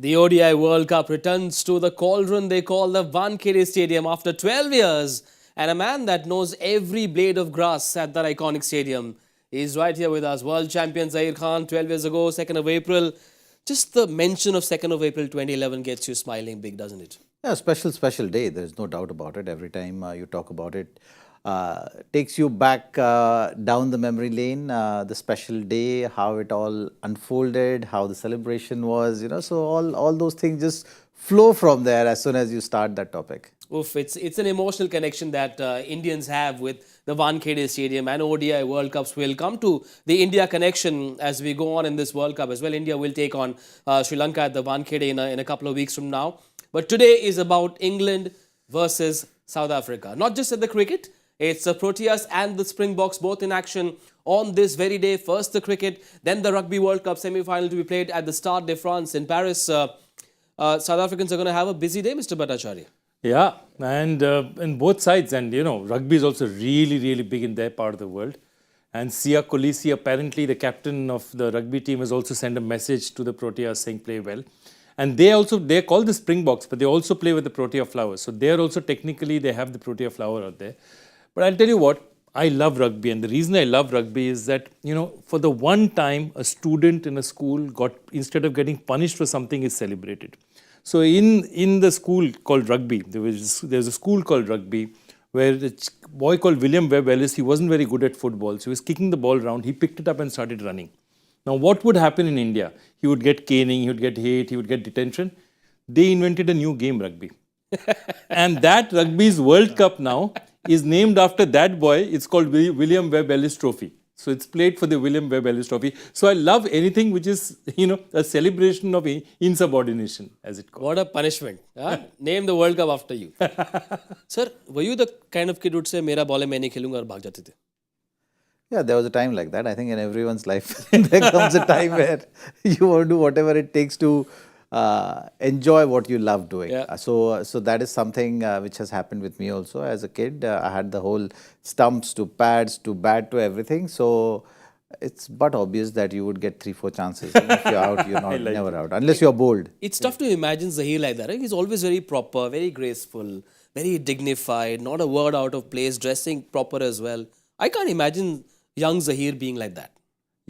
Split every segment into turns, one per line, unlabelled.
The ODI World Cup returns to the cauldron they call the Wankhede Stadium after 12 years. And a man that knows every blade of grass at that iconic stadium is right here with us. World champion Zaheer Khan, 12 years ago, 2nd of April. Just the mention of 2nd of April 2011 gets you smiling big, doesn't it?
Yeah, special day. There's no doubt about it. Every time you talk about it, takes you back down the memory lane, the special day, how it all unfolded, how the celebration was, so all those things just flow from there as soon as you start that topic.
Oof, it's an emotional connection that Indians have with the Wankhede Stadium, and ODI World Cups will come to the India connection as we go on in this World Cup as well. India will take on Sri Lanka at the Wankhede in a couple of weeks from now. But today is about England versus South Africa. Not just at the cricket, it's the Proteas and the Springboks both in action on this very day. First the cricket, then the Rugby World Cup semi-final to be played at the Stade de France in Paris. South Africans are going to have a busy day, Mr. Bhattacharjya.
Yeah, and in both sides, and rugby is also really big in their part of the world. And Sia Kolisi, apparently the captain of the rugby team, has also sent a message to the Proteas saying play well. And they're called the Springboks, but they also play with the Protea flowers. So they're also technically, they have the Protea flower out there. But I'll tell you what, I love rugby, and the reason I love rugby is that, for the one time a student in a school instead of getting punished for something, is celebrated. So in the school called Rugby, there's a school called Rugby where a boy called William Webb Ellis, he wasn't very good at football. So he was kicking the ball around, he picked it up and started running. Now what would happen in India? He would get caning, he would get hate, he would get detention. They invented a new game, rugby. And that Rugby's World Cup now is named after that boy. It's called William Webb Ellis Trophy. So it's played for the William Webb Ellis Trophy. So I love anything which is, a celebration of insubordination, as it calls.
What a punishment. Huh? Name the World Cup after you. Sir, were you the kind of kid who would say, Mera ball hai, main nahi khelunga, aur bhag jate the?
Yeah, there was a time like that. I think in everyone's life, there comes a time where you want to do whatever it takes to enjoy what you love doing.
Yeah.
So that is something which has happened with me also as a kid. I had the whole stumps to pads to bat to everything. So it's but obvious that you would get 3-4 chances. And if you're out, you're not never out unless you're bold.
It's tough to imagine Zahir like that. Right? He's always very proper, very graceful, very dignified, not a word out of place, dressing proper as well. I can't imagine young Zahir being like that.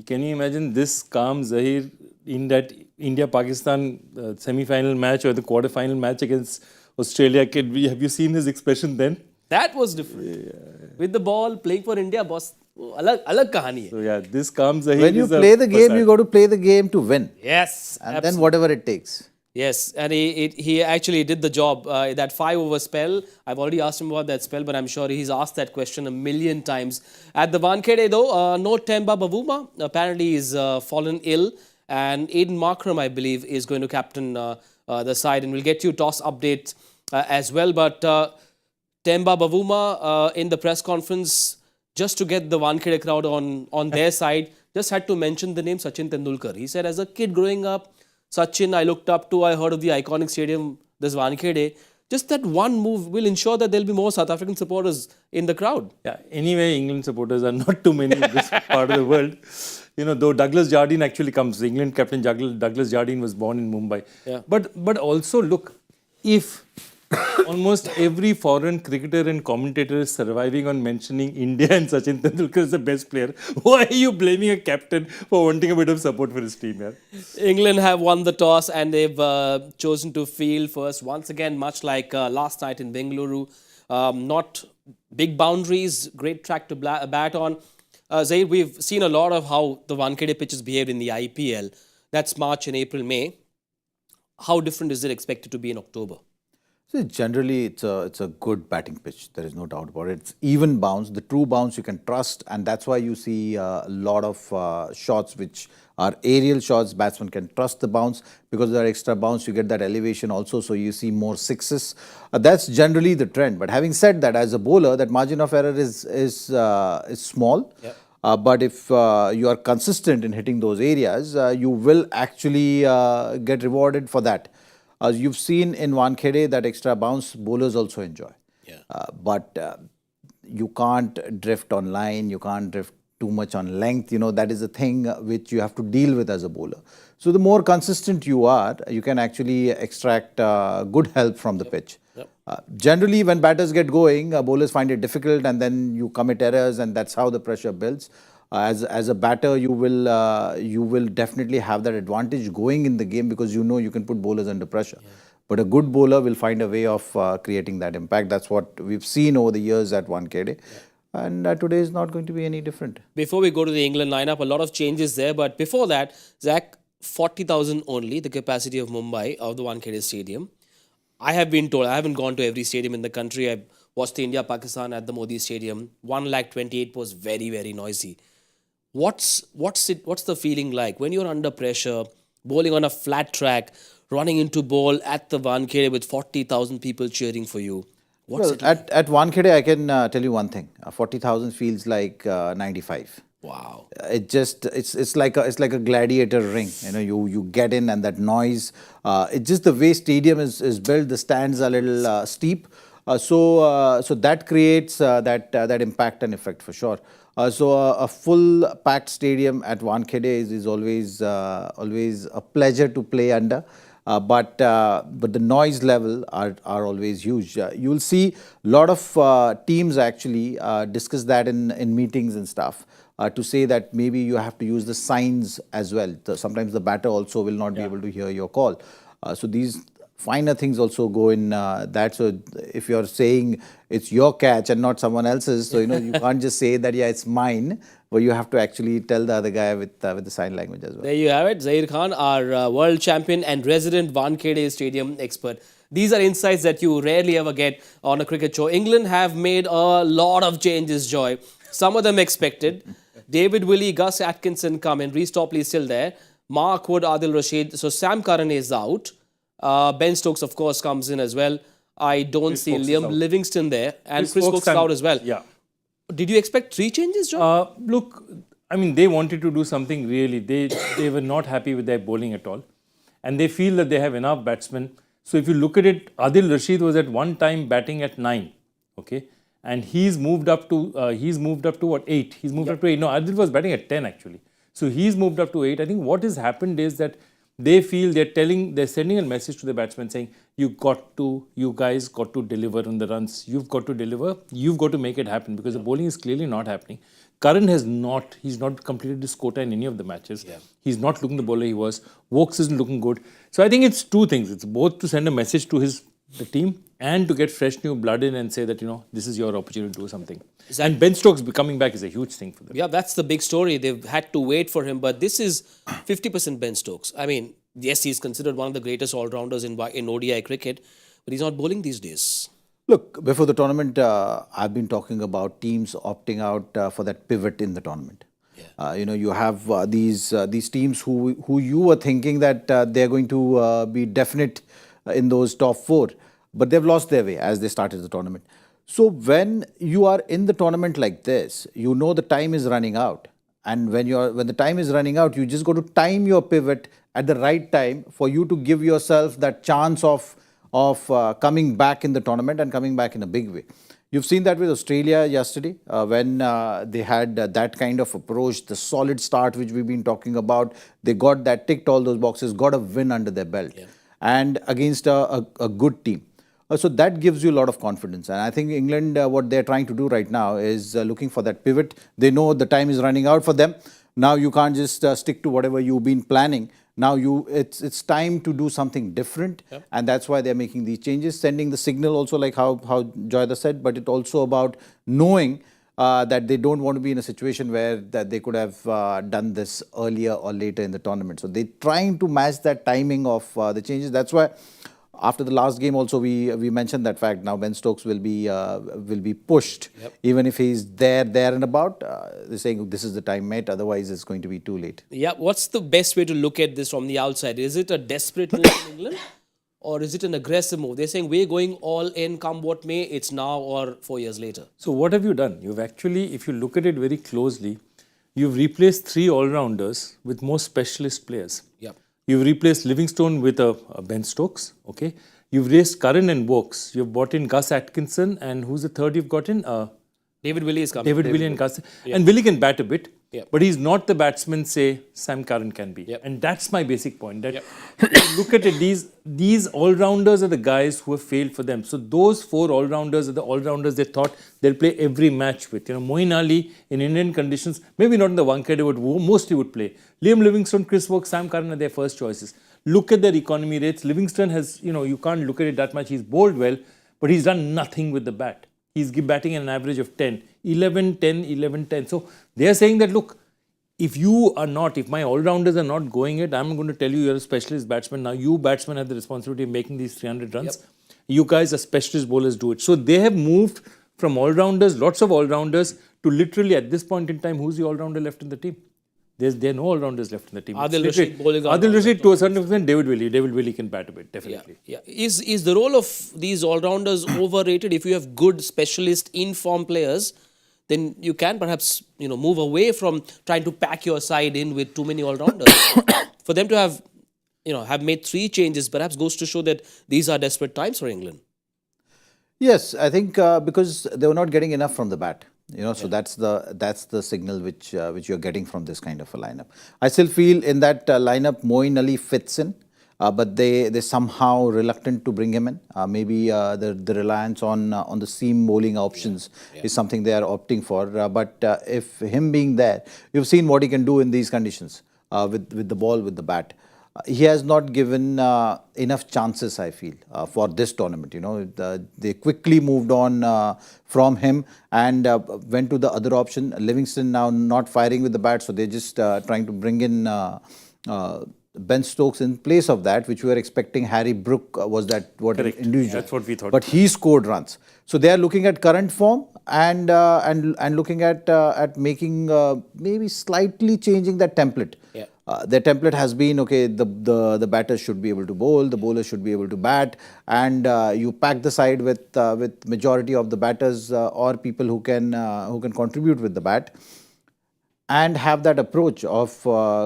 Can you imagine this calm Zahir in that India-Pakistan semi-final match or the quarter-final match against Australia? Have you seen his expression then?
That was different. Yeah. With the ball, playing for India, boss, alag kahani hai.
So yeah, this calm Zahir.
When you play the game, you got to play the game to win.
Yes,
and then whatever it takes.
Yes, and he actually did the job. That 5-over spell, I've already asked him about that spell, but I'm sure he's asked that question a million times. At the Wankhede though, no Temba Bavuma. Apparently he's fallen ill, and Aiden Markram, I believe, is going to captain the side, and we'll get you toss updates as well. But Temba Bavuma in the press conference, just to get the Wankhede crowd on their side, just had to mention the name Sachin Tendulkar. He said, as a kid growing up, Sachin, I looked up to, I heard of the iconic stadium, this Wankhede. Just that one move will ensure that there'll be more South African supporters in the crowd.
Yeah, anyway, England supporters are not too many in this part of the world. Though Douglas Jardine actually comes, England captain Douglas Jardine was born in Mumbai.
Yeah.
But also, look, if almost every foreign cricketer and commentator is surviving on mentioning India and Sachin Tendulkar as the best player, why are you blaming a captain for wanting a bit of support for his team? Yeah?
England have won the toss and they've chosen to field first. Once again, much like last night in Bengaluru, not big boundaries, great track to bat on. Zahir, we've seen a lot of how the Wankhede pitches behaved in the IPL. That's March and April, May. How different is it expected to be in October?
So generally, it's a good batting pitch. There is no doubt about it. It's even bounce, the true bounce you can trust, and that's why you see a lot of shots which are aerial shots. Batsmen can trust the bounce because of that extra bounce. You get that elevation also, so you see more sixes. That's generally the trend. But having said that, as a bowler, that margin of error is small. Yep. But if you are consistent in hitting those areas, you will actually get rewarded for that. You've seen in Wankhede that extra bounce bowlers also enjoy.
Yeah.
But you can't drift on line, you can't drift too much on length. That is a thing which you have to deal with as a bowler. So the more consistent you are, you can actually extract good help from the pitch. Generally, when batters get going, bowlers find it difficult, and then you commit errors, and that's how the pressure builds. As a batter, you will definitely have that advantage going in the game because you know you can put bowlers under pressure. But a good bowler will find a way of creating that impact. That's what we've seen over the years at Wankhede. And today is not going to be any different.
Before we go to the England lineup, a lot of changes there. But before that, Zach, 40,000 only, the capacity of Mumbai, of the Wankhede Stadium. I have been told, I haven't gone to every stadium in the country. I've watched the India-Pakistan at the Modi Stadium. 1,28,000 was very, very noisy. What's the feeling like when you're under pressure, bowling on a flat track, running into ball at the Wankhede with 40,000 people cheering for you? What's it like?
At Wankhede, I can tell you one thing. 40,000 feels like 95.
Wow.
It's like a gladiator ring. You know, you get in and that noise. It's just the way stadium is built. The stands are a little steep, so that creates that impact and effect for sure. So a full packed stadium at Wankhede is always a pleasure to play under. But the noise level are always huge. You'll see a lot of teams actually discuss that in meetings and stuff to say that maybe you have to use the signs as well. Sometimes the batter also will not be able to hear your call. So these finer things also go in that. So if you're saying it's your catch and not someone else's, so you know you can't just say that it's mine. But you have to actually tell the other guy with the sign language as well.
There you have it. Zaheer Khan, our world champion and resident Wankhede Stadium expert. These are insights that you rarely ever get on a cricket show. England have made a lot of changes, Joy. Some of them expected. David Willey, Gus Atkinson come in. Reece Topley is still there. Mark Wood, Adil Rashid. So Sam Curran is out. Ben Stokes, of course, comes in as well. I don't see Liam Livingston there. And Chris Stokes out as well.
Yeah.
Did you expect 3 changes, John?
Look, I mean, they wanted to do something really. They were not happy with their bowling at all. And they feel that they have enough batsmen. So if you look at it, Adil Rashid was at one time batting at 9. Okay. And he's moved up to what, 8? He's moved up to 8. No, Adil was batting at 10 actually. So he's moved up to 8. I think what has happened is that they feel they're sending a message to the batsmen saying, you guys got to deliver on the runs. You've got to deliver. You've got to make it happen because the bowling is clearly not happening. Curran he's not completed his quota in any of the matches. Yeah. He's not looking the bowler he was. Wokes isn't looking good. So I think it's 2 things. It's both to send a message to the team and to get fresh new blood in and say that, you know, this is your opportunity to do something. And Ben Stokes coming back is a huge thing for them.
Yeah, that's the big story. They've had to wait for him, but this is 50% Ben Stokes. I mean, yes, he's considered one of the greatest all-rounders in ODI cricket, but he's not bowling these days.
Look, before the tournament, I've been talking about teams opting out for that pivot in the tournament. Yeah. You know, you have these teams who you were thinking that they're going to be definite in those top 4, but they've lost their way as they started the tournament. So when you are in the tournament like this, you know the time is running out. And when the time is running out, you just got to time your pivot at the right time for you to give yourself that chance of coming back in the tournament and coming back in a big way. You've seen that with Australia yesterday when they had that kind of approach, the solid start which we've been talking about. They got that, ticked all those boxes, got a win under their belt and against a good team. So that gives you a lot of confidence. And I think England, what they're trying to do right now is looking for that pivot. They know the time is running out for them. Now you can't just stick to whatever you've been planning. Now it's time to do something different. Yep. And that's why they're making these changes, sending the signal also like how Joyda said, but it's also about knowing that they don't want to be in a situation where that they could have done this earlier or later in the tournament. So they're trying to match that timing of the changes. That's why after the last game also we mentioned that fact. Now Ben Stokes will be pushed. Yep. Even if he's there and about. They're saying this is the time, mate. Otherwise it's going to be too late.
Yeah. What's the best way to look at this from the outside? Is it a desperate move in England? Or is it an aggressive move? They're saying we're going all in, come what may, it's now or 4 years later.
So what have you done? You've actually, if you look at it very closely, you've replaced 3 all-rounders with more specialist players.
Yeah.
You've replaced Livingstone with a Ben Stokes. Okay. You've raised Curran and Wokes. You've brought in Gus Atkinson, and who's the third you've got in?
David Willey is coming.
David Willey and Klaasen. And Willey can bat a bit, but he's not the batsman, say, Sam Curran can be. And that's my basic point. That look at it, these all-rounders are the guys who have failed for them. So those 4 all-rounders are the all-rounders they thought they'll play every match with. You know, Moeen Ali in Indian conditions, maybe not in the Wankhede, but mostly would play. Liam Livingstone, Chris Woakes, Sam Curran are their first choices. Look at their economy rates. Livingstone has, you can't look at it that much. He's bowled well, but he's done nothing with the bat. He's batting an average of 10, 11, 10, 11, 10. So they are saying that, look, if my all-rounders are not going it, I'm going to tell you you're a specialist batsman. Now you batsmen have the responsibility of making these 300 runs. You guys are specialist bowlers, do it. So they have moved from all-rounders, lots of all-rounders, to literally at this point in time, who's the all-rounder left in the team? There are no all-rounders left in the team.
Adil Rashid bowling.
Adil Rashid to a certain extent, David Willey. David Willey can bat a bit, definitely.
Is the role of these all-rounders overrated? If you have good specialist in-form players, then you can perhaps move away from trying to pack your side in with too many all-rounders. For them to have made 3 changes, perhaps goes to show that these are desperate times for England.
Yes, I think because they were not getting enough from the bat. So that's the signal which you're getting from this kind of a lineup. I still feel in that lineup Moeen Ali fits in, but they somehow reluctant to bring him in. Maybe the reliance on the seam bowling options is something they are opting for. But if him being there, you've seen what he can do in these conditions with the ball, with the bat. He has not given enough chances, I feel, for this tournament. They quickly moved on from him and went to the other option. Livingston now not firing with the bat, so they're just trying to bring in Ben Stokes in place of that, which we were expecting. Harry Brook was that individual.
That's what we thought.
But he scored runs. So they are looking at current form and looking at making maybe slightly changing that template. Their template has been, okay, the batters should be able to bowl, the bowlers should be able to bat, and you pack the side with majority of the batters or people who can contribute with the bat, and have that approach of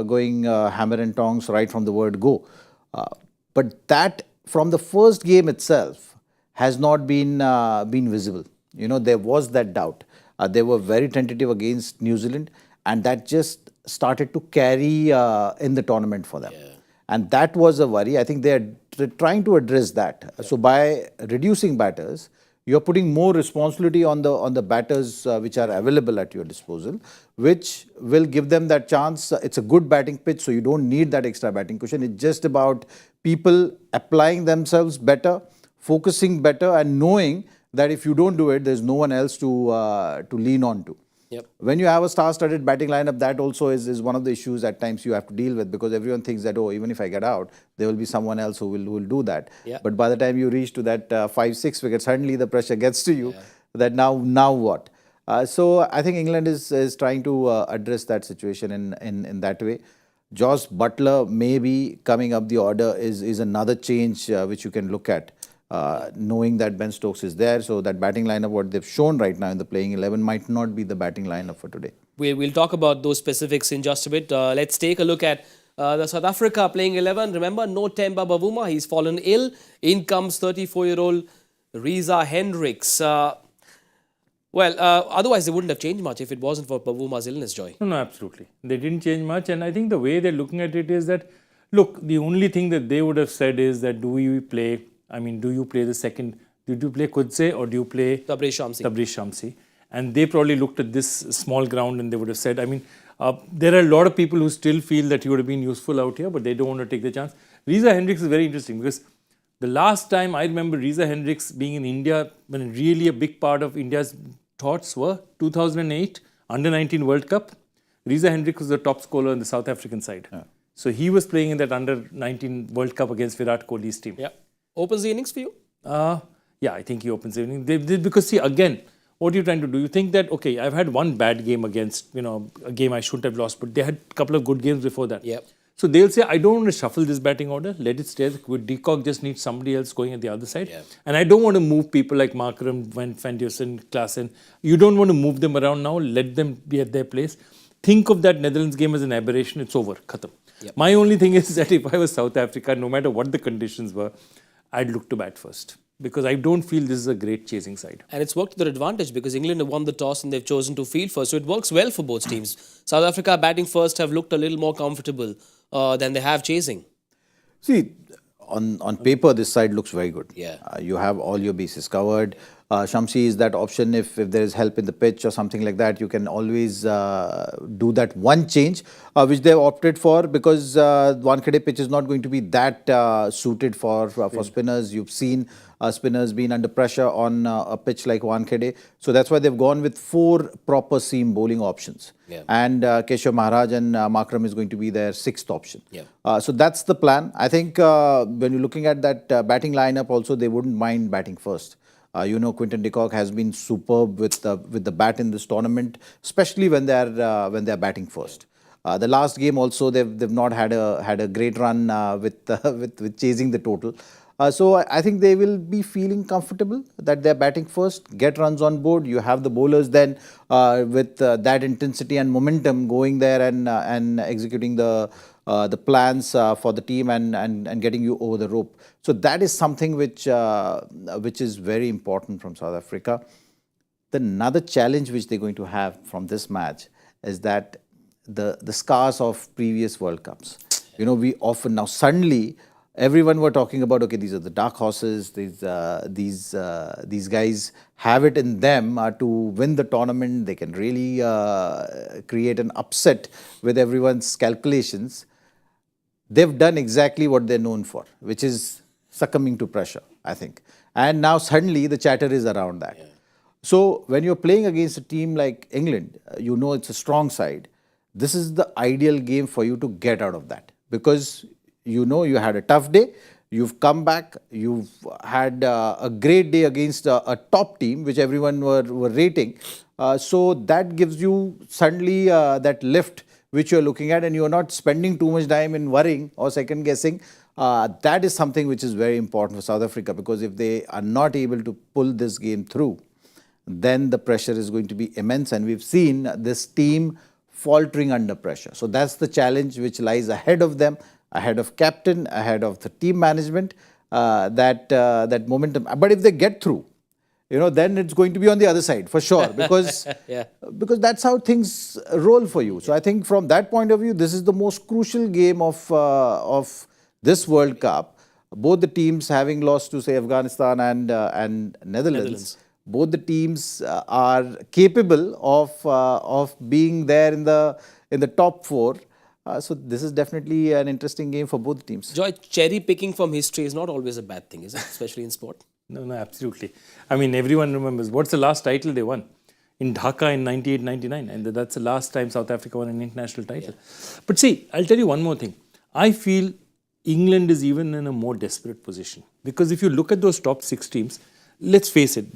going hammer and tongs right from the word go. But that from the first game itself has not been visible. There was that doubt. They were very tentative against New Zealand, and that just started to carry in the tournament for them. And that was a worry. I think they're trying to address that. So by reducing batters, you're putting more responsibility on the batters which are available at your disposal, which will give them that chance. It's a good batting pitch, so you don't need that extra batting cushion. It's just about people applying themselves better, focusing better, and knowing that if you don't do it, there's no one else to lean on to. When you have a star-studded batting lineup, that also is one of the issues at times you have to deal with, because everyone thinks that, oh, even if I get out, there will be someone else who will do that. But by the time you reach to that 5-6 wickets, suddenly the pressure gets to you that now what? So I think England is trying to address that situation in that way. Josh Buttler maybe coming up the order is another change which you can look at. Knowing that Ben Stokes is there, so that batting lineup, what they've shown right now in the playing 11, might not be the batting lineup for today.
We'll talk about those specifics in just a bit. Let's take a look at the South Africa playing 11. Remember, no Temba Bavuma. He's fallen ill. In comes 34-year-old Reza Hendricks. Otherwise they wouldn't have changed much if it wasn't for Bavuma's illness, Joy.
No, absolutely. They didn't change much, and I think the way they're looking at it is that, look, the only thing that they would have said is that do you play the second, do you play Kudse or do you play
Tabriz
Shamsi? And they probably looked at this small ground and they would have said, there are a lot of people who still feel that he would have been useful out here, but they don't want to take the chance. Reza Hendricks is very interesting because the last time I remember Reza Hendricks being in India, when really a big part of India's thoughts were 2008 Under-19 World Cup. Reza Hendricks was the top scorer on the South African side. So he was playing in that Under-19 World Cup against Virat Kohli's team.
Opens the innings for you?
I think he opens the innings. Because see, again, what are you trying to do? You think that, okay, I've had one bad game against, a game I shouldn't have lost, but they had a couple of good games before that. So they'll say, I don't want to shuffle this batting order. Let it stay. With De Kock, just need somebody else going at the other side. And I don't want to move people like Markram, Van Dusen, Klaasen. You don't want to move them around now. Let them be at their place. Think of that Netherlands game as an aberration. It's over. Khatam. My only thing is that if I was South Africa, no matter what the conditions were, I'd look to bat first. because I don't feel this is a great chasing side.
And it's worked to their advantage because England have won the toss and they've chosen to field first. So it works well for both teams. South Africa batting first have looked a little more comfortable than they have chasing.
See, on paper, this side looks very good.
Yeah.
You have all your bases covered. Shamsi is that option if there is help in the pitch or something like that. You can always do that one change, which they've opted for because Wankhede pitch is not going to be that suited for spinners. You've seen spinners being under pressure on a pitch like Wankhede. So that's why they've gone with 4 proper seam bowling options.
Yeah.
And Keshav Maharaj and Makram is going to be their 6th option.
Yeah.
So that's the plan. I think when you're looking at that batting lineup also, they wouldn't mind batting first. Quinton de Kock has been superb with the bat in this tournament, especially when they're batting first. The last game also they've not had a great run with chasing the total. So I think they will be feeling comfortable that they're batting first, get runs on board. You have the bowlers then with that intensity and momentum going there and executing the plans for the team and getting you over the rope. So that is something which is very important from South Africa. Another challenge which they're going to have from this match is that the scars of previous World Cups. We often now suddenly everyone were talking about, okay, these are the dark horses. These guys have it in them to win the tournament. They can really create an upset with everyone's calculations. They've done exactly what they're known for, which is succumbing to pressure, I think. And now suddenly the chatter is around that. Yeah. So when you're playing against a team like England, it's a strong side. This is the ideal game for you to get out of that because you had a tough day, you've come back, you've had a great day against a top team, which everyone were rating. So that gives you suddenly that lift which you're looking at, and you're not spending too much time in worrying or second guessing. That is something which is very important for South Africa because if they are not able to pull this game through, then the pressure is going to be immense. And we've seen this team faltering under pressure. So that's the challenge which lies ahead of them, ahead of captain, ahead of the team management, that momentum. But if they get through, then it's going to be on the other side for sure because that's how things roll for you. So I think from that point of view, this is the most crucial game of this World Cup. Both the teams having lost to, say, Afghanistan and Netherlands. Both the teams are capable of being there in the top 4. So this is definitely an interesting game for both teams.
Joy, cherry picking from history is not always a bad thing, is it? Especially in sport.
No, absolutely. I mean, everyone remembers what's the last title they won in Dhaka in 98-99, and that's the last time South Africa won an international title. Yeah. But see, I'll tell you one more thing. I feel England is even in a more desperate position because if you look at those top 6 teams, let's face it,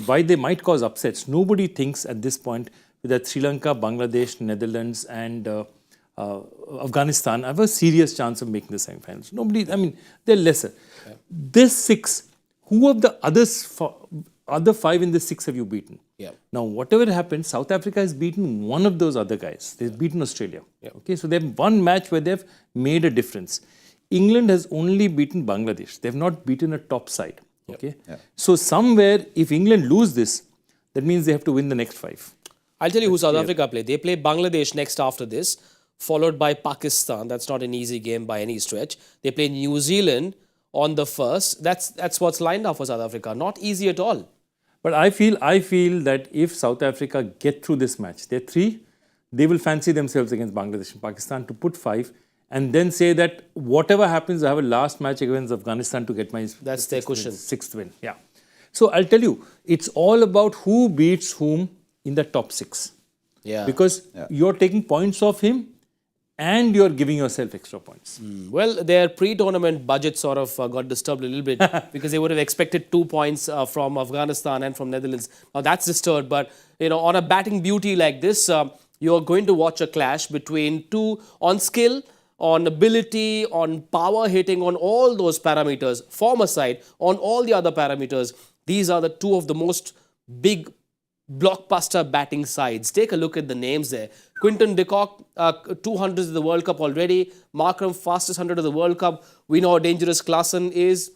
why they might cause upsets. Nobody thinks at this point that Sri Lanka, Bangladesh, Netherlands, and Afghanistan have a serious chance of making the semi-finals. Nobody, they're lesser. Yeah. This 6, who of the other 5 in the 6 have you beaten? Yeah. Now, whatever happens, South Africa has beaten one of those other guys. They've beaten Australia. Yeah. Okay, so they have one match where they've made a difference. England has only beaten Bangladesh. They've not beaten a top side. Okay, yeah. So somewhere, if England lose this, that means they have to win the next 5.
I'll tell you who South Africa play. They play Bangladesh next after this, followed by Pakistan. That's not an easy game by any stretch. They play New Zealand on the 1st. That's what's lined up for South Africa. Not easy at all.
But I feel that if South Africa get through this match, they're 3, they will fancy themselves against Bangladesh and Pakistan to put 5. And then say that whatever happens, I have a last match against Afghanistan to get my
that's their cushion.
6th win. Yeah. So I'll tell you, it's all about who beats whom in the top 6. Yeah. Because you're taking points off him and you're giving yourself extra points.
Well, their pre-tournament budget sort of got disturbed a little bit because they would have expected 2 points from Afghanistan and from Netherlands. Now that's disturbed. But, on a batting beauty like this, you're going to watch a clash between 2 on skill, on ability, on power hitting, on all those parameters, form aside, on all the other parameters. These are the 2 of the most big blockbuster batting sides. Take a look at the names there. Quinton de Kock, 200s of the World Cup already. Markram, fastest 100 of the World Cup. We know how dangerous Klaasen is.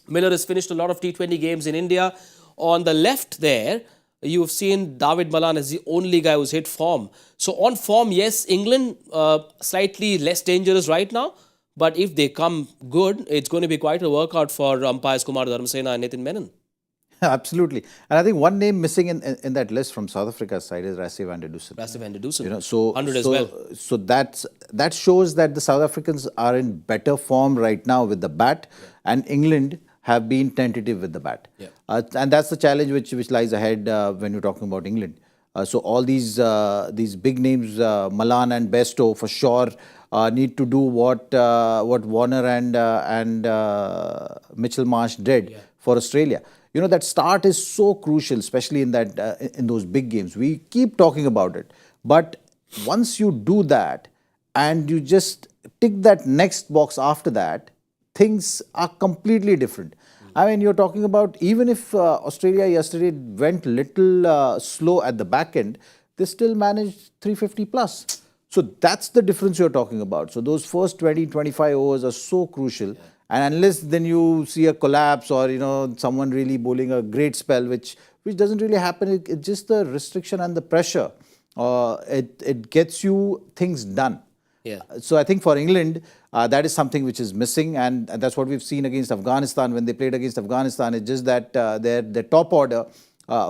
Miller has finished a lot of T20 games in India. On the left there, you've seen David Malan as the only guy who's hit form. So on form, yes, England slightly less dangerous right now. But if they come good, it's going to be quite a workout for umpires Kumar Dharmasena and Nitin Menon.
Absolutely. And I think one name missing in that list from South Africa's side is Rassie van der Dussen.
Rassie van der Dussen,
You know, so
100 as well.
So that shows that the South Africans are in better form right now with the bat, and England have been tentative with the bat.
Yeah.
And that's the challenge which lies ahead when you're talking about England. So all these big names, Malan and Bairstow for sure, need to do what Warner and Mitchell Marsh did for Australia. You know, that start is so crucial, especially in those big games. We keep talking about it, but once you do that and you just tick that next box after that, things are completely different. I mean, you're talking about, even if Australia yesterday went little slow at the back end, they still managed 350 plus. So that's the difference you're talking about. So those first 20, 25 overs are so crucial. And unless then you see a collapse or, you know, someone really bowling a great spell, which doesn't really happen, it's just the restriction and the pressure. It gets you things done.
Yeah.
So I think for England, that is something which is missing, and that's what we've seen against Afghanistan. When they played against Afghanistan, it's just that their top order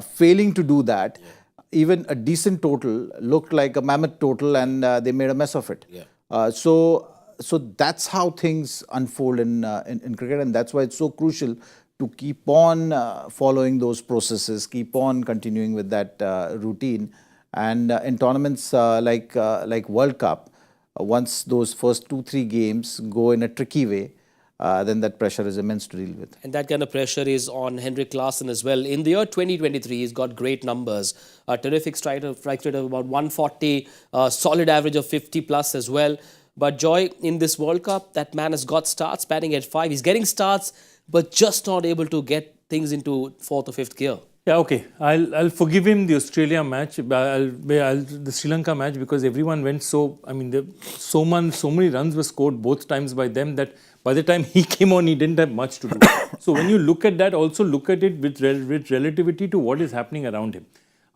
failing to do that. Yeah. Even a decent total looked like a mammoth total, and they made a mess of it. Yeah. So that's how things unfold in cricket, and that's why it's so crucial to keep on following those processes, keep on continuing with that routine. And in tournaments like World Cup, once those first 2-3 games go in a tricky way, then that pressure is immense to deal with.
And that kind of pressure is on Heinrich Klaasen as well. In the year 2023, he's got great numbers. A terrific strike rate of about 140, solid average of 50 plus as well. But Joy, in this World Cup, that man has got starts, batting at 5. He's getting starts, but just not able to get things into 4th or 5th gear.
Yeah, okay. I'll forgive him the Australia match, the Sri Lanka match, because everyone went so. I mean, so many runs were scored both times by them that by the time he came on, he didn't have much to do. So when you look at that, also look at it with relativity to what is happening around him.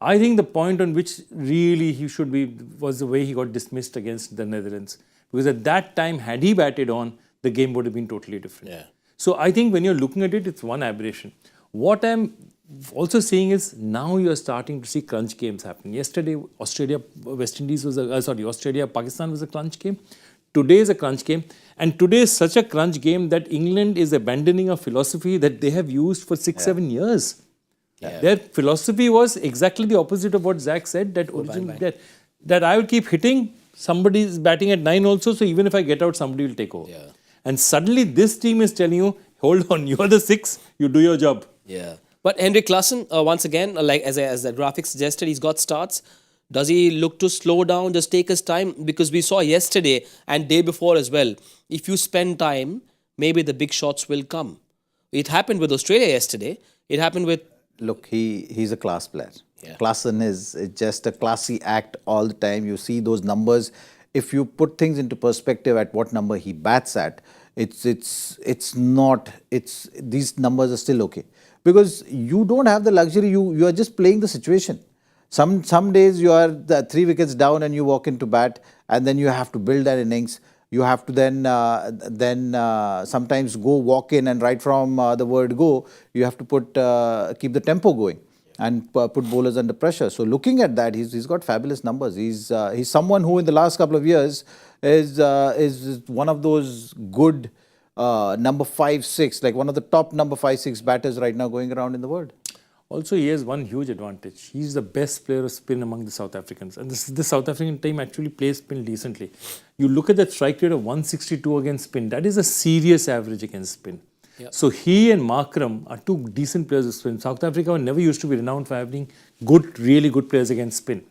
I think the point on which really he should be was the way he got dismissed against the Netherlands. Because at that time, had he batted on, the game would have been totally different. Yeah. So I think when you're looking at it, it's one aberration. What I'm also saying is now you're starting to see crunch games happen. Yesterday, Australia-Pakistan was a crunch game. Today is a crunch game. And today is such a crunch game that England is abandoning a philosophy that they have used for 6-7 years. Yeah. Their philosophy was exactly the opposite of what Zach said, that I will keep hitting. Somebody is batting at 9 also, so even if I get out, somebody will take over. Yeah. And suddenly this team is telling you, hold on, you're the 6, you do your job.
Yeah. But Heinrich Klaasen, once again, like as the graphic suggested, he's got starts. Does he look to slow down, just take his time? Because we saw yesterday and day before as well, if you spend time, maybe the big shots will come. It happened with Australia yesterday. It happened with...
Look, he's a class player. Yeah. Klaasen is just a classy act all the time. You see those numbers. If you put things into perspective at what number he bats at, these numbers are still okay. Because you don't have the luxury, you are just playing the situation. Some days you are 3 wickets down and you walk into bat, and then you have to build that innings. You have to then sometimes go walk in, and right from the word go, you have to keep the tempo going and put bowlers under pressure. So looking at that, he's got fabulous numbers. He's someone who in the last couple of years is one of those good number 5-6, like one of the top number 5-6 batters right now going around in the world.
Also, he has one huge advantage. He's the best player of spin among the South Africans. And the South African team actually plays spin decently. You look at that strike rate of 162 against spin. That is a serious average against spin. Yep. So he and Markram are two decent players of spin. South Africa never used to be renowned for having really good players against spin.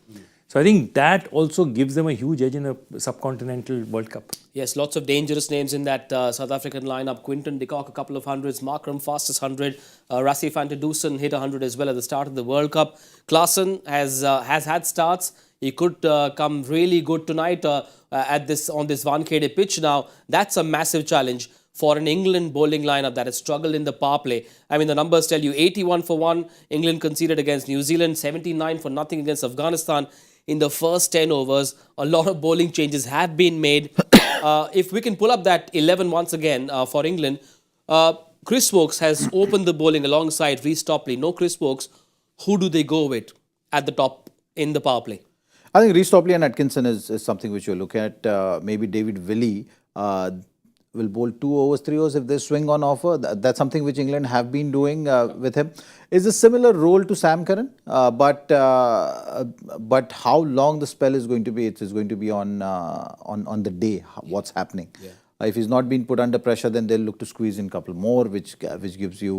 So I think that also gives them a huge edge in a subcontinental World Cup.
Yes, lots of dangerous names in that South African lineup. Quinton de Kock, a couple of hundreds. Markram, fastest 100. Rassie van der Dussen hit 100 as well at the start of the World Cup. Klaasen has had starts. He could come really good tonight on this Wankhede pitch. Now, that's a massive challenge for an England bowling lineup that has struggled in the power play. I mean, the numbers tell you 81 for 1, England conceded against New Zealand, 79 for nothing against Afghanistan in the first 10 overs. A lot of bowling changes have been made. If we can pull up that 11 once again for England, Chris Stokes has opened the bowling alongside Reece Topley. No Chris Stokes. Who do they go with at the top in the power play?
I think Reece Topley and Atkinson is something which you look at. Maybe David Willey will bowl 2 overs, 3 overs if they swing on offer. That's something which England have been doing with him. It's a similar role to Sam Curran, but how long the spell is going to be, it is going to be on the day, what's happening. Yeah. If he's not been put under pressure, then they'll look to squeeze in a couple more, which gives you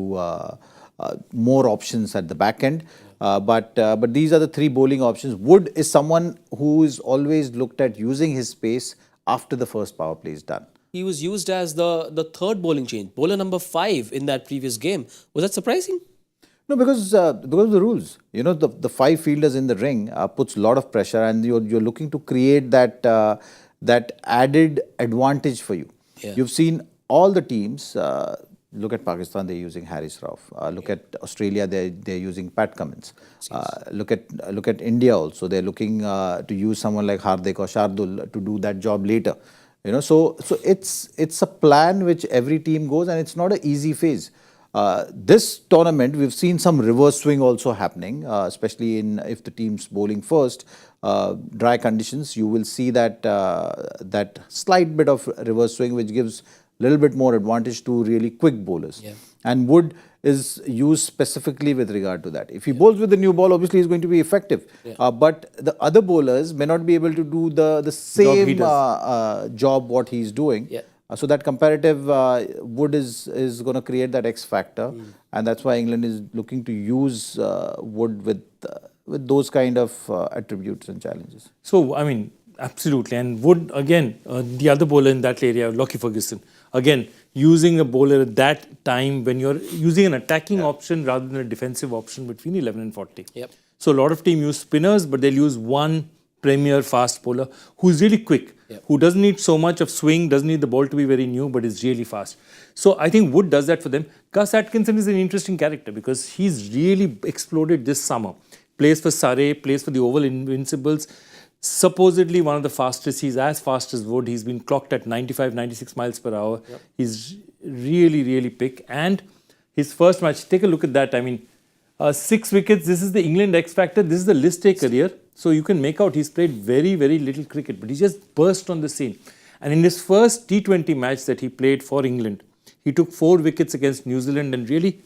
more options at the back end. But these are the 3 bowling options. Wood is someone who is always looked at using his pace after the first power play is done.
He was used as the third bowling change, bowler number 5 in that previous game. Was that surprising?
No, because of the rules. You know, the 5 fielders in the ring puts a lot of pressure, and you're looking to create that added advantage for you. Yeah. You've seen all the teams. Look at Pakistan, they're using Haris Rauf. Look at Australia, they're using Pat Cummins. Look at India also. They're looking to use someone like Hardik or Shardul to do that job later. You know, so it's a plan which every team goes, and it's not an easy phase. This tournament, we've seen some reverse swing also happening, especially if the team's bowling first. Dry conditions, you will see that slight bit of reverse swing, which gives a little bit more advantage to really quick bowlers. Yeah. And Wood is used specifically with regard to that. If he bowls with the new ball, obviously he's going to be effective. Yeah. But the other bowlers may not be able to do the same job what he's doing. Yeah. So that comparative Wood is going to create that X factor, and that's why England is looking to use Wood with those kind of attributes and challenges.
So, I mean, absolutely. And Wood, again, the other bowler in that area, Lockie Ferguson, again, using a bowler at that time when you're using an attacking option rather than a defensive option between 11 and 40. Yep. So, a lot of teams use spinners, but they'll use one premier fast bowler who's really quick, who doesn't need so much of swing, doesn't need the ball to be very new, but is really fast. So I think Wood does that for them. Gus Atkinson is an interesting character because he's really exploded this summer. Plays for Surrey, plays for the Oval Invincibles. Supposedly one of the fastest. He's as fast as Wood. He's been clocked at 95, 96 miles per hour. Yep. He's really, really quick. And his first match, take a look at that. I mean, 6 wickets. This is the England X Factor. This is the list A career. So you can make out he's played very, very little cricket, but he just burst on the scene. And in his first T20 match that he played for England, he took 4 wickets against New Zealand, and really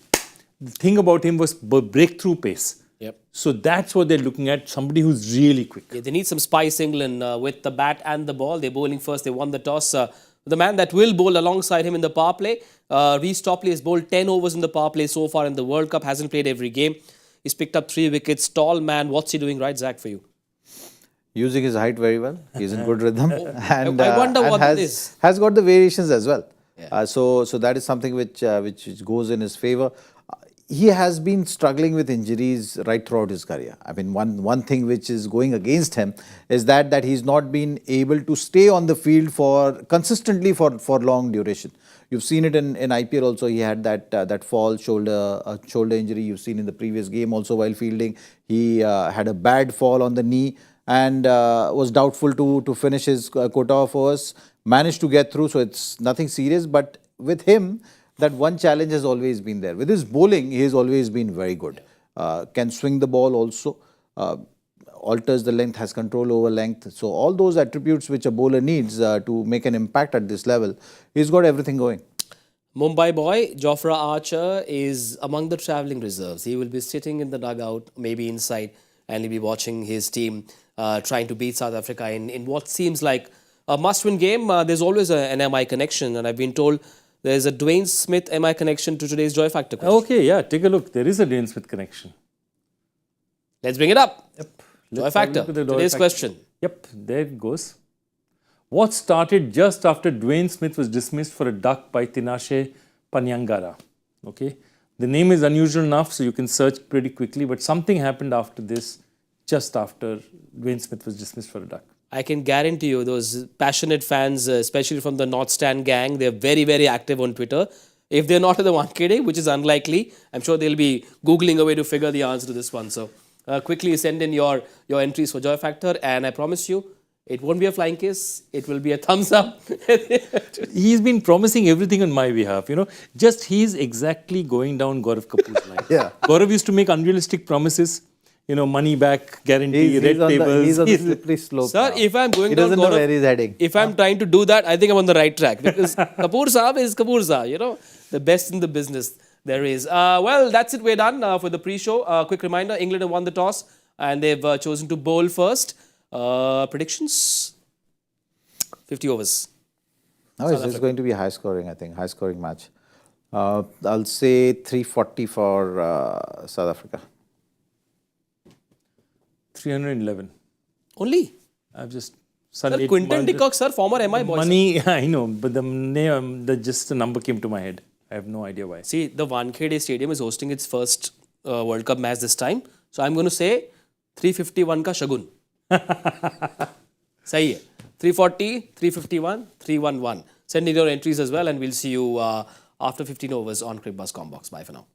the thing about him was breakthrough pace. Yep. So that's what they're looking at, somebody who's really quick.
Yeah, they need some spice, England, with the bat and the ball. They're bowling first. They won the toss. The man that will bowl alongside him in the power play, Reece Topley, has bowled 10 overs in the power play so far in the World Cup, hasn't played every game. He's picked up 3 wickets. Tall man. What's he doing right, Zach, for you?
Using his height very well. He's in good rhythm. And
I wonder what it is.
Has got the variations as well. Yeah. So that is something which goes in his favour. He has been struggling with injuries right throughout his career. I mean, one thing which is going against him is that he's not been able to stay on the field consistently for long duration. You've seen it in IPL also. He had that fall shoulder injury. You've seen in the previous game also while fielding. He had a bad fall on the knee and was doubtful to finish his quota of overs. Managed to get through, so it's nothing serious. But with him, that one challenge has always been there. With his bowling, he has always been very good. Can swing the ball also. Alters the length, has control over length. So all those attributes which a bowler needs to make an impact at this level, he's got everything going.
Mumbai boy, Jofra Archer, is among the travelling reserves. He will be sitting in the dugout, maybe inside, and he'll be watching his team trying to beat South Africa in what seems like a must-win game. There's always an MI connection, and I've been told there's a Dwayne Smith MI connection to today's Joy Factor question.
Okay, yeah, take a look. There is a Dwayne Smith connection.
Let's bring it up.
Yep.
Joy Factor, today's question.
Yep, there it goes. What started just after Dwayne Smith was dismissed for a duck by Tinashe Panyangara? Okay, the name is unusual enough, so you can search pretty quickly, but something happened after this, just after Dwayne Smith was dismissed for a duck.
I can guarantee you those passionate fans, especially from the North Stand gang, they're very, very active on Twitter. If they're not at the Wankhede, which is unlikely, I'm sure they'll be Googling a way to figure the answer to this one. So quickly send in your entries for Joy Factor, and I promise you, it won't be a flying kiss. It will be a thumbs up.
He's been promising everything on my behalf, Just he's exactly going down Gaurav Kapoor's line.
Yeah.
Gaurav used to make unrealistic promises, money back, guarantee, red tables.
He's on the slippery slope.
Sir,
now.
if I'm going
he
down
doesn't know
Gaurav,
where he's heading.
if I'm trying to do that, I think I'm on the right track because Kapoor Saab is Kapoor Saab, the best in the business there is. Well, that's it. We're done for the pre-show. Quick reminder, England have won the toss and they've chosen to bowl first. Predictions? 50 overs.
No, it's just going to be high scoring, I think. High scoring match. I'll say 340 for South Africa.
311.
Only?
I've just...
Sir, Quinton de Kock, sir, former MI boy.
Money, I know, but the name, just the number came to my head. I have no idea why.
See, the Wankhede Stadium is hosting its first World Cup match this time. So I'm going to say 351 ka shagun. Sahi hai. 340, 351, 311. Send in your entries as well and we'll see you after 15 overs on Cricbuzz Combox. Bye for now.